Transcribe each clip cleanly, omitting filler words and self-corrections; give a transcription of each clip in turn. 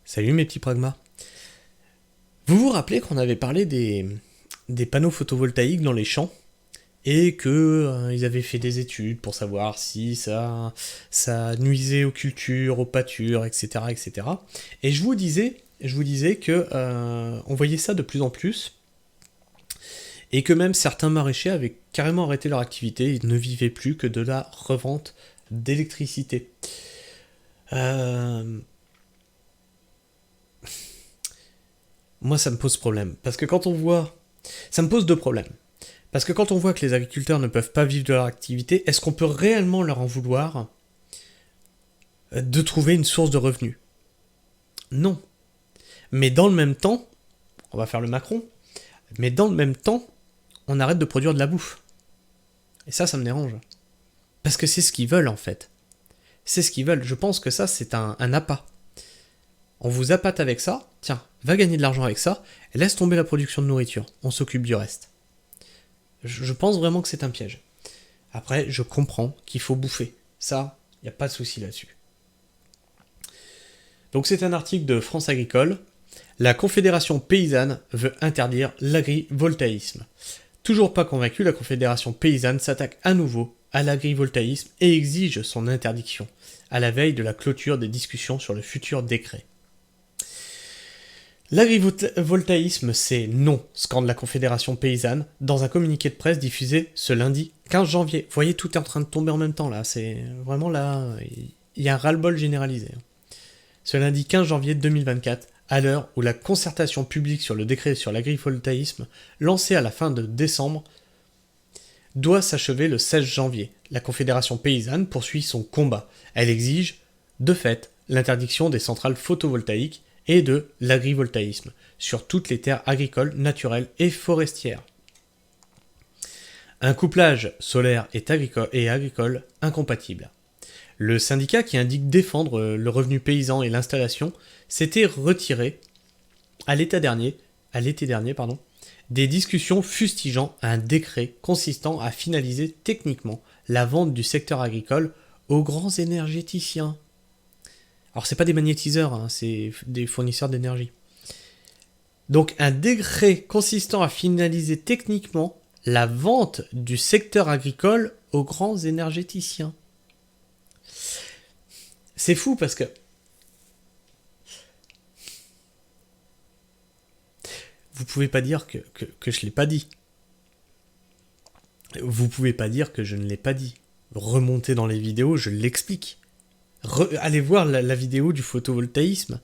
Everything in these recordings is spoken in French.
Salut mes petits pragmas. Vous vous rappelez qu'on avait parlé des panneaux photovoltaïques dans les champs et que ils avaient fait des études pour savoir si ça nuisait aux cultures, aux pâtures, etc., etc. Et je vous disais que on voyait ça de plus en plus et que même certains maraîchers avaient carrément arrêté leur activité. Ils ne vivaient plus que de la revente d'électricité. Euh, Moi, ça me pose problème. Parce que quand on voit... Ça me pose deux problèmes. Parce que quand on voit que les agriculteurs ne peuvent pas vivre de leur activité, est-ce qu'on peut réellement leur en vouloir de trouver une source de revenus? Non. Mais dans le même temps, on va faire le Macron, mais dans le même temps, on arrête de produire de la bouffe. Et ça me dérange. Parce que c'est ce qu'ils veulent en fait. C'est ce qu'ils veulent. Je pense que ça, c'est un appât. On vous appâte avec ça, tiens, va gagner de l'argent avec ça, et laisse tomber la production de nourriture. On s'occupe du reste. Je pense vraiment que c'est un piège. Après, je comprends qu'il faut bouffer. Ça, il n'y a pas de souci là-dessus. Donc c'est un article de France Agricole. La Confédération paysanne veut interdire l'agrivoltaïsme. Toujours pas convaincue, la Confédération paysanne s'attaque à nouveau à l'agrivoltaïsme et exige son interdiction, à la veille de la clôture des discussions sur le futur décret. L'agrivoltaïsme, c'est non, scande la Confédération paysanne dans un communiqué de presse diffusé ce lundi 15 janvier. Vous voyez, tout est en train de tomber en même temps là, c'est vraiment là, il y a un ras-le-bol généralisé. Ce lundi 15 janvier 2024, à l'heure où la concertation publique sur le décret sur l'agrivoltaïsme, lancée à la fin de décembre, doit s'achever le 16 janvier. La Confédération paysanne poursuit son combat. Elle exige, de fait, l'interdiction des centrales photovoltaïques et de l'agrivoltaïsme sur toutes les terres agricoles, naturelles et forestières. Un couplage solaire et agricole incompatible. Le syndicat qui indique défendre le revenu paysan et l'installation s'était retiré à l'été dernier, des discussions fustigeant un décret consistant à finaliser techniquement la vente du secteur agricole aux grands énergéticiens. Alors c'est pas des magnétiseurs, hein, c'est des fournisseurs d'énergie. Donc un décret consistant à finaliser techniquement la vente du secteur agricole aux grands énergéticiens. C'est fou parce que vous pouvez pas dire que je l'ai pas dit. Vous pouvez pas dire que je ne l'ai pas dit. Remontez dans les vidéos, je l'explique. Allez voir la vidéo du photovoltaïsme.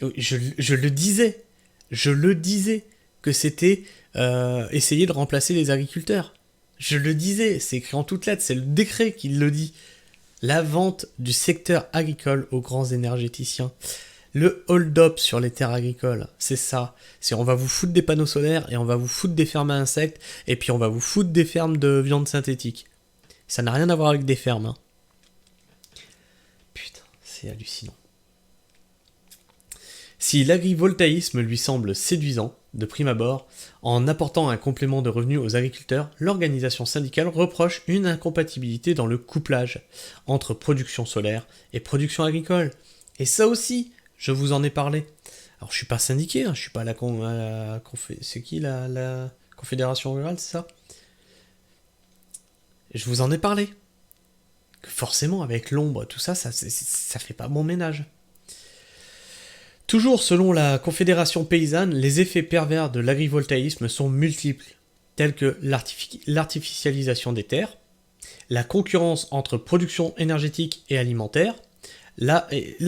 Je le disais. Je le disais que c'était essayer de remplacer les agriculteurs. Je le disais, c'est écrit en toutes lettres, c'est le décret qui le dit. La vente du secteur agricole aux grands énergéticiens. Le hold-up sur les terres agricoles, c'est ça. C'est on va vous foutre des panneaux solaires et on va vous foutre des fermes à insectes et puis on va vous foutre des fermes de viande synthétique. Ça n'a rien à voir avec des fermes, hein. Putain, c'est hallucinant. Si l'agrivoltaïsme lui semble séduisant, de prime abord, en apportant un complément de revenus aux agriculteurs, l'organisation syndicale reproche une incompatibilité dans le couplage entre production solaire et production agricole. Et ça aussi, je vous en ai parlé. Alors je suis pas syndiqué, hein, je suis pas c'est qui la Confédération rurale, c'est ça? Je vous en ai parlé. Que forcément, avec l'ombre, tout ça, ça fait pas bon ménage. Toujours selon la Confédération paysanne, les effets pervers de l'agrivoltaïsme sont multiples, tels que l'artificialisation des terres, la concurrence entre production énergétique et alimentaire. Là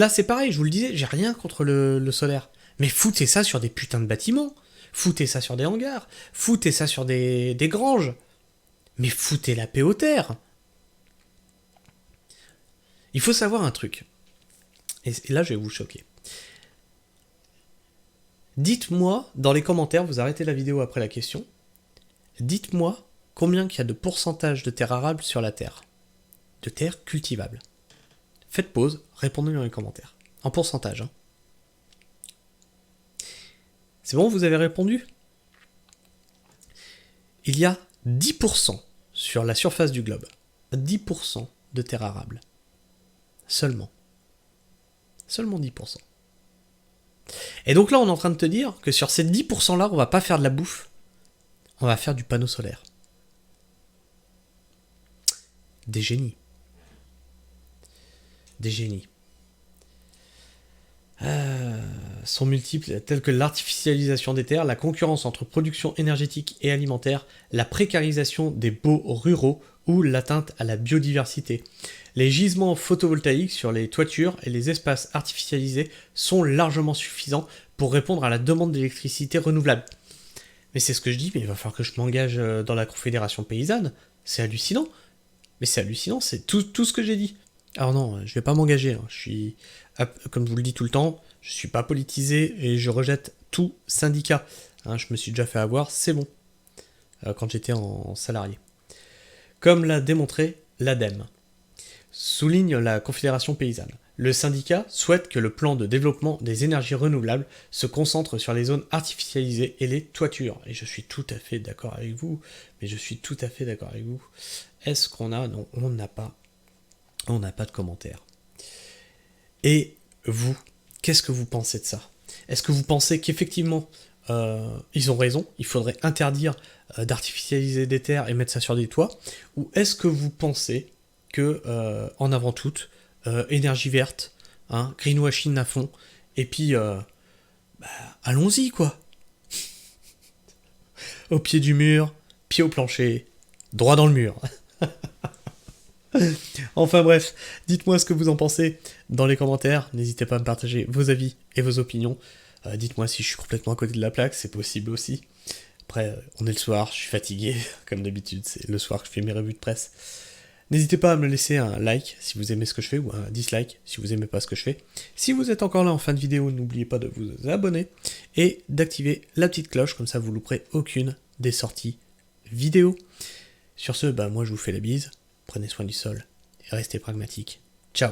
c'est pareil, je vous le disais, j'ai rien contre le solaire. Mais foutez ça sur des putains de bâtiments, foutez ça sur des hangars, foutez ça sur des granges. Mais foutez la paix aux terres. Il faut savoir un truc. Et là, je vais vous choquer. Dites-moi dans les commentaires, vous arrêtez la vidéo après la question, dites-moi combien il y a de pourcentage de terres arables sur la Terre. De terres cultivables. Faites pause, répondez dans les commentaires. En pourcentage. Hein. C'est bon, vous avez répondu? Il y a 10% sur la surface du globe. 10% de terres arables. Seulement. Seulement 10%. Et donc là, on est en train de te dire que sur ces 10%-là, on va pas faire de la bouffe, on va faire du panneau solaire. Des génies. Des génies. Sont multiples, tels que l'artificialisation des terres, la concurrence entre production énergétique et alimentaire, la précarisation des baux ruraux ou l'atteinte à la biodiversité. Les gisements photovoltaïques sur les toitures et les espaces artificialisés sont largement suffisants pour répondre à la demande d'électricité renouvelable. Mais c'est ce que je dis, mais il va falloir que je m'engage dans la Confédération paysanne. C'est hallucinant. Mais c'est hallucinant, c'est tout ce que j'ai dit. Alors non, je vais pas m'engager. Je suis, comme je vous le dis tout le temps, je suis pas politisé et je rejette tout syndicat. Je me suis déjà fait avoir, c'est bon. Quand j'étais en salarié. Comme l'a démontré l'ADEME, souligne la Confédération paysanne. Le syndicat souhaite que le plan de développement des énergies renouvelables se concentre sur les zones artificialisées et les toitures. Et je suis tout à fait d'accord avec vous. Mais je suis tout à fait d'accord avec vous. Est-ce qu'on a? Non, on n'a pas. On n'a pas de commentaires. Et vous, qu'est-ce que vous pensez de ça? Est-ce que vous pensez qu'effectivement, ils ont raison, il faudrait interdire d'artificialiser des terres et mettre ça sur des toits? Ou est-ce que vous pensez que, en avant toute, énergie verte, greenwashing à fond, et puis, allons-y, quoi. Au pied du mur, pied au plancher, droit dans le mur. Enfin bref, dites-moi ce que vous en pensez dans les commentaires, n'hésitez pas à me partager vos avis et vos opinions. Dites-moi si je suis complètement à côté de la plaque, c'est possible aussi. Après, on est le soir, je suis fatigué, comme d'habitude, c'est le soir que je fais mes revues de presse. N'hésitez pas à me laisser un like si vous aimez ce que je fais, ou un dislike si vous aimez pas ce que je fais. Si vous êtes encore là en fin de vidéo, n'oubliez pas de vous abonner et d'activer la petite cloche, comme ça vous louperez aucune des sorties vidéo. Sur ce, moi je vous fais la bise, prenez soin du sol et restez pragmatiques. Ciao!